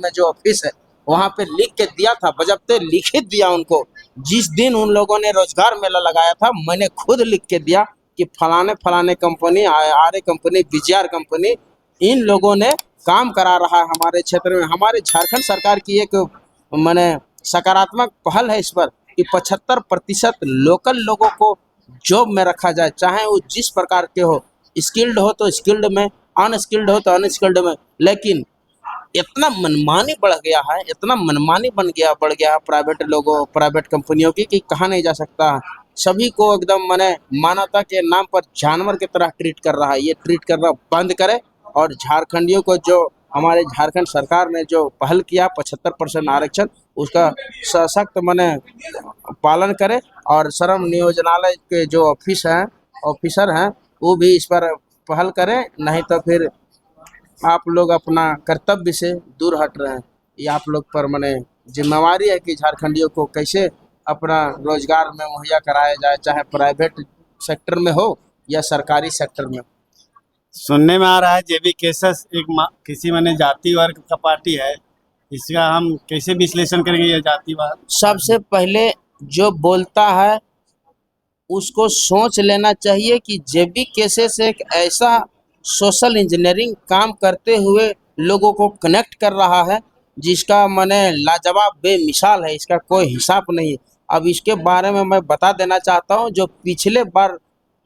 में जो ऑफिस है वहां पे लिख के दिया था, बजब्ते लिखित दिया उनको। जिस दिन उन लोगों ने रोजगार मेला लगाया था, मैंने खुद लिख के दिया कि फलाने फलाने company, R company, BGR company, इन लोगों ने काम करा रहा है हमारे क्षेत्र में। हमारे झारखंड सरकार की एक मैंने सकारात्मक पहल है इस पर कि 75% लोकल लोगों को जॉब में रखा जाए, चाहे वो जिस प्रकार के हो, स्किल्ड हो तो स्किल्ड में, अनस्किल्ड हो तो अनस्किल्ड में। लेकिन इतना मनमानी बढ़ गया है, इतना मनमानी बढ़ गया है प्राइवेट लोगों, प्राइवेट कंपनियों की, कि कहा नहीं जा सकता। सभी को एकदम माने मानवता के नाम पर जानवर की तरह ट्रीट कर रहा है। ये ट्रीट करना बंद करे और झारखंडियों को, जो हमारे झारखंड सरकार ने जो पहल किया 75% आरक्षण, उसका सशक्त माने पालन करे। और श्रम नियोजनालय के जो ऑफिसर हैं वो भी इस पर पहल करें, नहीं तो फिर आप लोग अपना कर्तव्य से दूर हट रहे हैं। ये आप लोग पर माने जिम्मेवारी है कि झारखंडियों को कैसे अपना रोजगार में मुहैया कराया जाए, चाहे प्राइवेट सेक्टर में हो या सरकारी सेक्टर में। सुनने में आ रहा है जेबी केसस एक किसी माने जाति वर्ग का पार्टी है। इसका हम कैसे विश्लेषण करेंगे ये जातिवाद? सबसे पहले जो बोलता है उसको सोच लेना चाहिए कि जेबी केसेस एक ऐसा सोशल इंजीनियरिंग काम करते हुए लोगों को कनेक्ट कर रहा है जिसका माने लाजवाब बेमिसाल है, इसका कोई हिसाब नहीं। अब इसके बारे में मैं बता देना चाहता हूँ, जो पिछले बार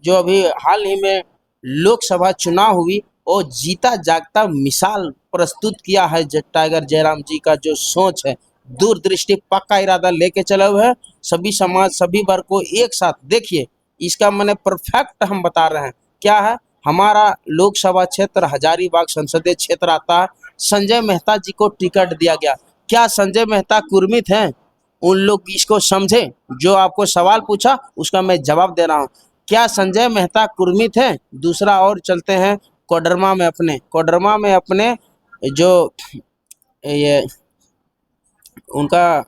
जो अभी हाल ही में लोकसभा चुनाव हुई, वो जीता जागता मिसाल प्रस्तुत किया है। टाइगर जयराम जी का जो सोच है, दूरदृष्टि, पक्का इरादा लेके चले हुए हैं, सभी समाज, सभी वर्ग को एक साथ। देखिए इसका मैंने परफेक्ट हम बता रहे हैं क्या है। हमारा लोकसभा क्षेत्र हजारीबाग संसदीय क्षेत्र आता है। संजय मेहता जी को टिकट दिया गया। क्या संजय मेहता कुर्मित हैं? उन लोग इसको समझे। जो आपको सवाल पूछा उसका मैं जवाब दे रहा हूँ। क्या संजय मेहता कुर्मित हैं? दूसरा और चलते हैं कोडरमा में अपने जो ये उनका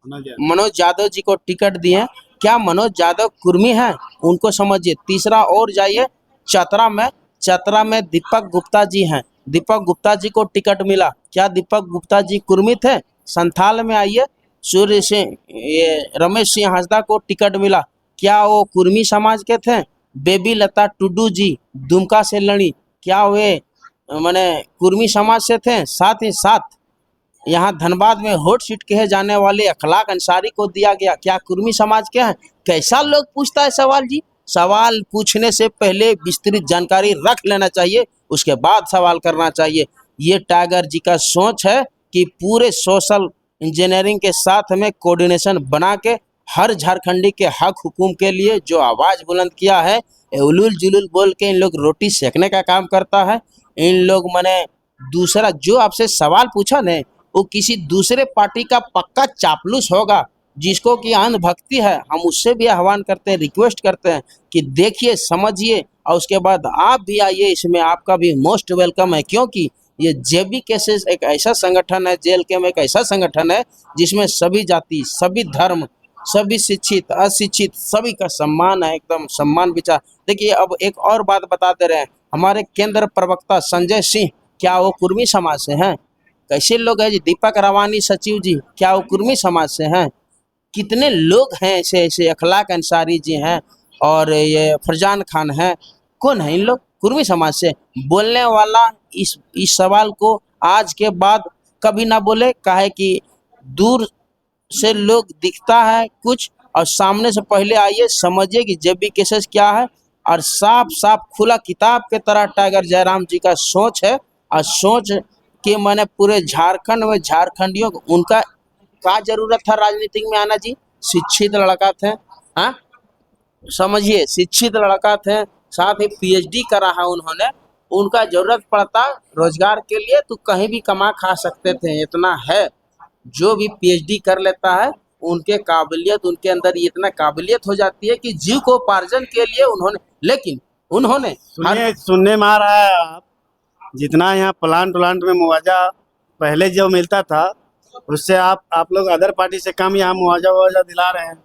मनोज यादव जी को टिकट दिए। क्या मनोज यादव कुर्मी हैं? उनको समझिए। तीसरा और जाइए चतरा में दीपक गुप्ता जी हैं। दीपक गुप्ता जी को टिकट मिला। क्या दीपक गुप्ता जी कुर्मित हैं? संथाल में आइए, सूर्य सिंह, ये रमेश सिंह हांसदा को टिकट मिला। क्या वो कुर्मी समाज के थे? बेबी लता टुडू जी दुमका से लड़ी। क्या वे माने कुर्मी समाज से थे? साथ ही साथ यहाँ धनबाद में हॉट सीट कहे जाने वाले अखलाक अंसारी को दिया गया। क्या कुर्मी समाज के हैं? कैसा लोग पूछता है सवाल जी। सवाल पूछने से पहले विस्तृत जानकारी रख लेना चाहिए, उसके बाद सवाल करना चाहिए। ये टाइगर जी का सोच है कि पूरे सोशल इंजीनियरिंग के साथ में कोऑर्डिनेशन बना के हर झारखंडी के हक हुकूम के लिए जो आवाज़ बुलंद किया है, उलूल जुलूल बोल के इन लोग रोटी सेकने का काम करता है। इन लोग माने दूसरा जो आपसे सवाल पूछा ने, वो किसी दूसरे पार्टी का पक्का चापलूस होगा जिसको कि अंधभक्ति है। हम उससे भी आह्वान करते हैं, रिक्वेस्ट करते हैं कि देखिए, समझिए और उसके बाद आप भी आइए इसमें। आपका भी मोस्ट वेलकम है, क्योंकि ये जेबी केसेस एक ऐसा संगठन है, जेल के में एक ऐसा संगठन है जिसमें सभी जाति, सभी धर्म, सभी शिक्षित, अशिक्षित, सभी का सम्मान है, एकदम सम्मान विचार। देखिए अब एक और बात बता दे रहे हैं, हमारे केंद्र प्रवक्ता संजय सिंह, क्या वो कुर्मी समाज से हैं? कैसे लोग हैं जी? दीपक रवानी सचिव जी, क्या वो कुर्मी समाज से हैं? कितने लोग हैं ऐसे ऐसे, अखलाक अंसारी जी हैं और ये फरजान खान हैं, कौन है इन लोग? कुर्मी समाज से। बोलने वाला इस सवाल को आज के बाद कभी ना बोले, काहे कि दूर से लोग दिखता है कुछ और सामने से पहले आइए, समझिए कि जेबी केसेस क्या है। और साफ साफ खुला किताब के तरह टाइगर जयराम जी का सोच है। और सोच कि मैंने पूरे झारखंड में झारखंडियों को, उनका क्या जरूरत था राजनीति में आना जी? शिक्षित लड़का थे, हाँ समझिए, शिक्षित लड़का थे, साथ ही पीएचडी करा है उन्होंने। उनका जरूरत पड़ता रोजगार के लिए तो कहीं भी कमा खा सकते थे, इतना है। जो भी पीएचडी कर लेता है उनके काबिलियत, उनके अंदर इतना काबिलियत हो जाती है कि जीव को उपार्जन के लिए उन्होंने सुनने में आ रहा है, आप जितना यहाँ प्लांट में मुआवजा पहले जो मिलता था उससे आप लोग अदर पार्टी से कम यहाँ मुआवजा दिला रहे हैं।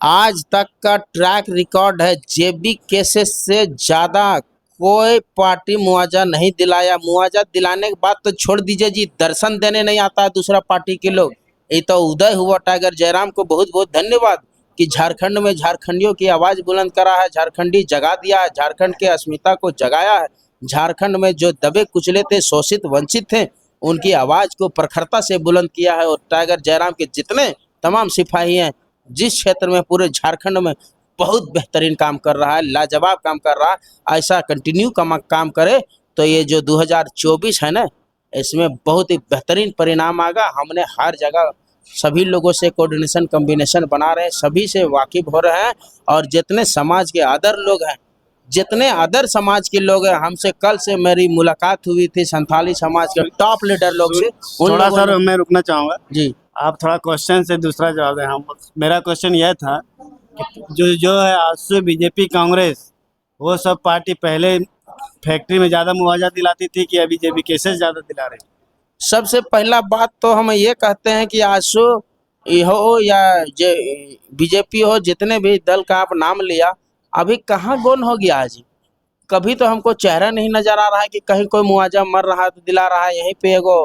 आज तक का ट्रैक रिकॉर्ड है, जेबी केसेस से ज़्यादा कोई पार्टी मुआवजा नहीं दिलाया। मुआवजा दिलाने के बाद तो छोड़ दीजिए जी, दर्शन देने नहीं आता है दूसरा पार्टी के लोग। ये तो उदय हुआ। टाइगर जयराम को बहुत बहुत धन्यवाद कि झारखंड में झारखंडियों की आवाज बुलंद करा है, झारखंडी जगा दिया है, झारखंड के अस्मिता को जगाया है। झारखंड में जो दबे कुचले थे, शोषित वंचित थे, उनकी आवाज को प्रखरता से बुलंद किया है। और टाइगर जयराम के जितने तमाम सिपाही हैं, जिस क्षेत्र में पूरे झारखंड में बहुत बेहतरीन काम कर रहा है, लाजवाब काम कर रहा है, ऐसा कंटिन्यू काम करे तो ये जो 2024 है ना, इसमें बहुत ही बेहतरीन परिणाम आएगा। हमने हर जगह सभी लोगों से कोऑर्डिनेशन कॉम्बिनेशन बना रहे हैं, सभी से वाकिफ हो रहे हैं। और जितने समाज के अदर लोग हैं, जितने अदर समाज के लोग हैं, हमसे कल से मेरी मुलाकात हुई थी संथाली समाज के टॉप लीडर लोग से। उन थोड़ा लोगों सर ने मैं रुकना चाहूँगा, जी आप थोड़ा क्वेश्चन से दूसरा जवाब दें। हम मेरा क्वेश्चन यह था कि जो जो है आजसू बीजेपी कांग्रेस, वो सब पार्टी पहले फैक्ट्री में ज़्यादा मुआवजा दिलाती थी कि अभी जेबी केसेस ज़्यादा दिला रही? सबसे पहला बात तो हम ये कहते हैं कि आजसू हो या जे बीजेपी हो, जितने भी दल का आप नाम लिया, अभी कहाँ गोल हो गया है जी। कभी तो हमको चेहरा नहीं नजर आ रहा है कि कहीं कोई मुआवजा मर रहा है तो दिला रहा है। यहीं पे एगो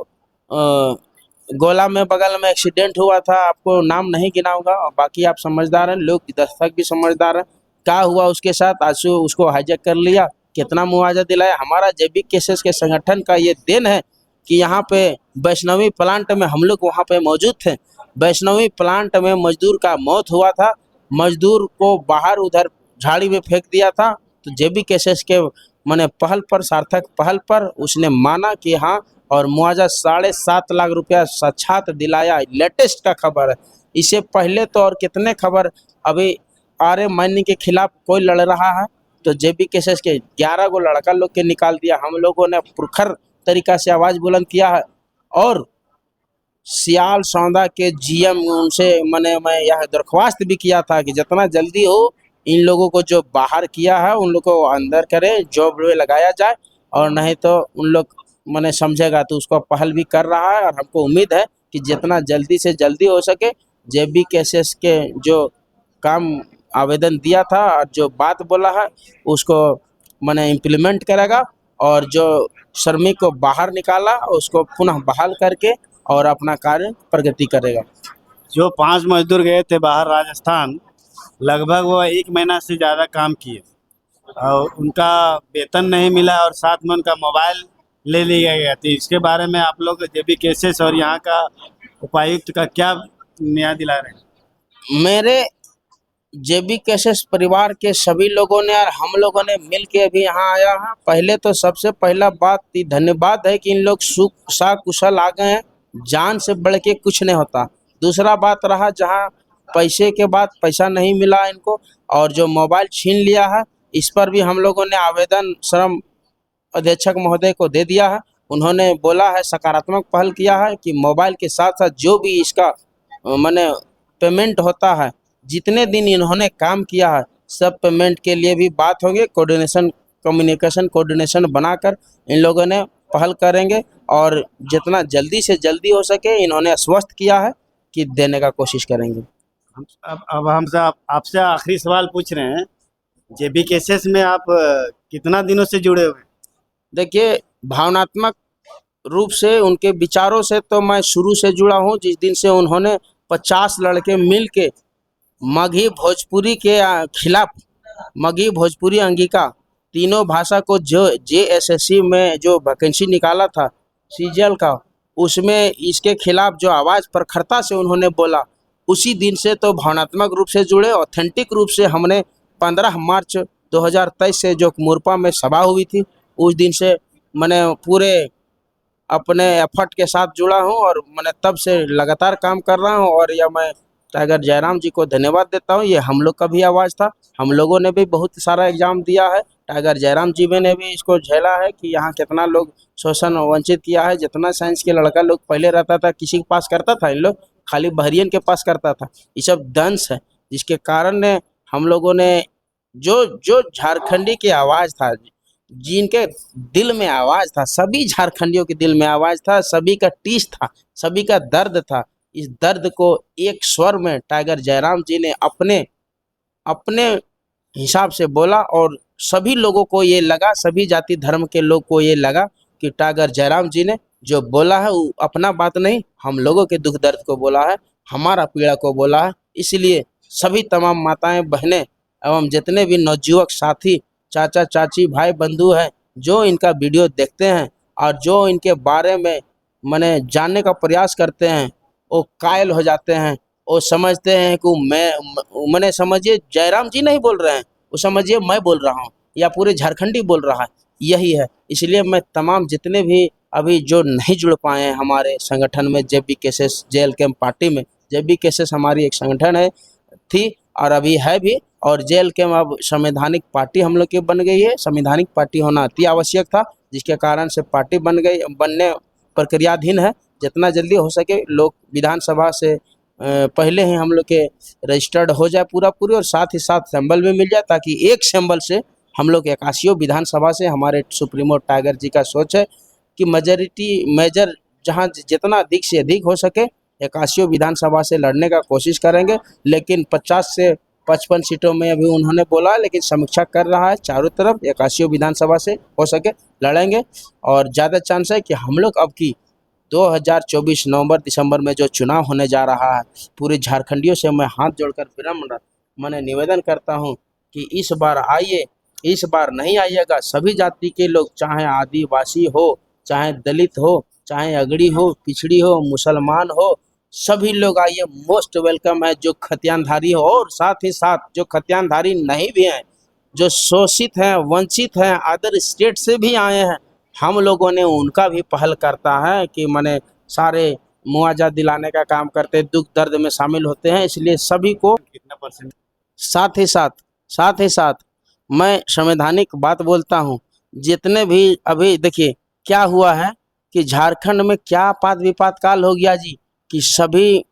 गोला में बगल में एक्सीडेंट हुआ था, आपको नाम नहीं गिनाऊंगा, और बाकी आप समझदार हैं, लोग दर्शक भी समझदार हैं। क्या हुआ उसके साथ, आंसू उसको हाईजैक कर लिया, कितना मुआवजा दिलाया। हमारा जेबी केसेस के संगठन का ये देन है कि यहाँ पे वैष्णवी प्लांट में हम लोग वहाँ पे मौजूद थे। वैष्णवी प्लांट में मजदूर का मौत हुआ था, मजदूर को बाहर उधर झाड़ी में फेंक दिया था। तो जेबी केसेस के मैंने पहल पर, सार्थक पहल पर उसने माना कि हाँ, और मुआवजा 7.5 लाख रुपया साक्षात दिलाया। लेटेस्ट का खबर है। इससे पहले तो और कितने खबर अभी आर्य मान्य के खिलाफ कोई लड़ रहा है, तो जेबी केसेस के 11 गो लड़का लोग के निकाल दिया। हम लोगों ने प्रखर तरीका से आवाज़ बुलंद किया है। और सियाल सौदा के जीएम उनसे मैं यह दरख्वास्त भी किया था कि जितना जल्दी हो इन लोगों को जो बाहर किया है उन लोगों को अंदर करे, जॉब में लगाया जाए, और नहीं तो उन लोग मैंने समझेगा तो उसको पहल भी कर रहा है। और हमको उम्मीद है कि जितना जल्दी से जल्दी हो सके जेबी केसेस के जो काम आवेदन दिया था और जो बात बोला है उसको मैंने इम्प्लीमेंट करेगा। और जो श्रमिक को बाहर निकाला उसको पुनः बहाल करके और अपना कार्य प्रगति करेगा। जो 5 मजदूर गए थे बाहर राजस्थान, लगभग वो 1 महीना से ज़्यादा काम किए और उनका वेतन नहीं मिला और साथ में उनका मोबाइल ले लिया गया। तो इसके बारे में आप लोग जेबी केसेस और यहाँ का उपायुक्त का क्या न्याय दिला रहे हैं? मेरे जेबी केसेस परिवार के सभी लोगों ने और हम लोगों ने मिल के अभी यहाँ आया है। पहले तो सबसे पहला बात धन्यवाद है कि इन लोग सुख कुशल आ गए हैं। जान से बढ़ के कुछ नहीं होता। दूसरा बात रहा, जहाँ पैसे के बाद पैसा नहीं मिला इनको और जो मोबाइल छीन लिया है, इस पर भी हम लोगों ने आवेदन श्रम अधीक्षक महोदय को दे दिया है। उन्होंने बोला है, सकारात्मक पहल किया है कि मोबाइल के साथ साथ जो भी इसका माने पेमेंट होता है, जितने दिन इन्होंने काम किया है सब पेमेंट के लिए भी बात होंगे। कोऑर्डिनेशन कम्युनिकेशन कोऑर्डिनेशन बनाकर इन लोगों ने पहल करेंगे और जितना जल्दी से जल्दी हो सके इन्होंने आश्वस्त किया है कि देने का कोशिश करेंगे। अब हमसे आपसे आखिरी सवाल पूछ रहे हैं, जेबी केसेस में आप कितना दिनों से जुड़े हुए हैं? देखिए, भावनात्मक रूप से उनके विचारों से तो मैं शुरू से जुड़ा हूँ। जिस दिन से उन्होंने 50 लड़के मिल के मगही भोजपुरी के खिलाफ, मगही भोजपुरी अंगिका तीनों भाषा को जो जेएसएससी में जो वैकेंसी निकाला था सीजीएल का, उसमें इसके खिलाफ जो आवाज़ प्रखरता से उन्होंने बोला, उसी दिन से तो भावनात्मक रूप से जुड़े। ऑथेंटिक रूप से हमने 15 मार्च 2023 से जो मोरपा में सभा हुई थी, उस दिन से मैंने पूरे अपने एफर्ट के साथ जुड़ा हूँ और मैंने तब से लगातार काम कर रहा हूँ। और यह मैं टाइगर जयराम जी को धन्यवाद देता हूँ। ये हम लोग का भी आवाज़ था, हम लोगों ने भी बहुत सारा एग्जाम दिया है। टाइगर जयराम जी ने भी इसको झेला है कि यहाँ कितना लोग शोषण वंचित किया है। जितना साइंस के लड़का लोग पहले रहता था किसी के पास करता था, इन लोग खाली बहरियन के पास करता था। ये सब दंश है जिसके कारण ने हम लोगों ने जो जो झारखंडी की आवाज़ था, जिनके दिल में आवाज़ था, सभी झारखंडियों के दिल में आवाज़ था, सभी का टीस था, सभी का दर्द था। इस दर्द को एक स्वर में टाइगर जयराम जी ने अपने अपने हिसाब से बोला और सभी लोगों को ये लगा, सभी जाति धर्म के लोग को ये लगा कि टाइगर जयराम जी ने जो बोला है वो अपना बात नहीं, हम लोगों के दुख दर्द को बोला है, हमारा पीड़ा को बोला है। इसलिए सभी तमाम माताएं बहनें एवं जितने भी नवजुवक साथी, चाचा चाची, भाई बंधु हैं, जो इनका वीडियो देखते हैं और जो इनके बारे में माने जानने का प्रयास करते हैं, वो कायल हो जाते हैं। वो समझते हैं कि मैंने समझिए जयराम जी नहीं बोल रहे हैं, वो समझिए मैं बोल रहा हूँ या पूरे झारखंडी बोल रहा है, यही है। इसलिए मैं तमाम जितने भी अभी जो नहीं जुड़ पाए हैं हमारे संगठन में, जेबी केसेस जेल कैंप पार्टी में, जेबी केसेस हमारी एक संगठन है थी और अभी है भी, और जेल कैंप अब संवैधानिक पार्टी हम लोग की बन गई है। संवैधानिक पार्टी होना अति आवश्यक था, जिसके कारण से पार्टी बन गई, बनने प्रक्रियाधीन है। जितना जल्दी हो सके लोग विधानसभा से पहले ही हम लोग के रजिस्टर्ड हो जाए पूरा पूरी, और साथ ही साथ सिंबल भी मिल जाए, ताकि एक सिंबल से हम लोग 81 विधानसभा से, हमारे सुप्रीमो टाइगर जी का सोच है कि मेजर जहां जितना अधिक से अधिक हो सके 81 विधानसभा से लड़ने का कोशिश करेंगे। लेकिन 50 से 55 सीटों में अभी उन्होंने बोला, लेकिन समीक्षा कर रहा है चारों तरफ, 81 विधानसभा से हो सके लड़ेंगे। और ज़्यादा चांस है कि हम लोग अब की 2024 नवंबर दिसंबर में जो चुनाव होने जा रहा है, पूरे झारखंडियों से मैं हाथ जोड़कर विनम्र मैंने निवेदन करता हूं कि इस बार आइए, इस बार नहीं आइएगा। सभी जाति के लोग, चाहे आदिवासी हो, चाहे दलित हो, चाहे अगड़ी हो, पिछड़ी हो, मुसलमान हो, सभी लोग आइए, मोस्ट वेलकम है। जो खतियानधारी हो और साथ ही साथ जो खतियानधारी नहीं भी हैं, जो शोषित हैं, वंचित हैं, अदर स्टेट से भी आए हैं, हम लोगों ने उनका भी पहल करता है कि माने सारे मुआवजा दिलाने का काम करते, दुख दर्द में शामिल होते हैं। इसलिए सभी को कितना परसेंट? साथ ही साथ मैं संवैधानिक बात बोलता हूँ। जितने भी अभी देखिए क्या हुआ है कि झारखंड में क्या पात विपात काल हो गया जी, कि सभी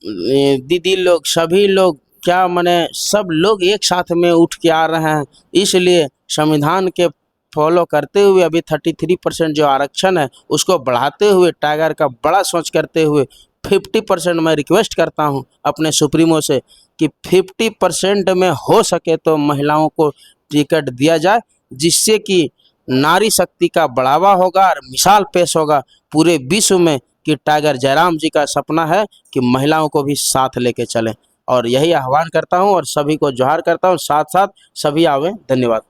दीदी लोग, सभी लोग क्या माने सब लोग एक साथ में उठ के आ रहे हैं। इसलिए संविधान के फॉलो करते हुए अभी 33% जो आरक्षण है उसको बढ़ाते हुए, टाइगर का बड़ा सोच करते हुए 50% मैं रिक्वेस्ट करता हूं अपने सुप्रीमो से कि 50% में हो सके तो महिलाओं को टिकट दिया जाए, जिससे कि नारी शक्ति का बढ़ावा होगा और मिसाल पेश होगा पूरे विश्व में कि टाइगर जयराम जी का सपना है कि महिलाओं को भी साथ लेके चलें। और यही आह्वान करता हूं और सभी को जोहार करता हूं, साथ साथ सभी आवें। धन्यवाद।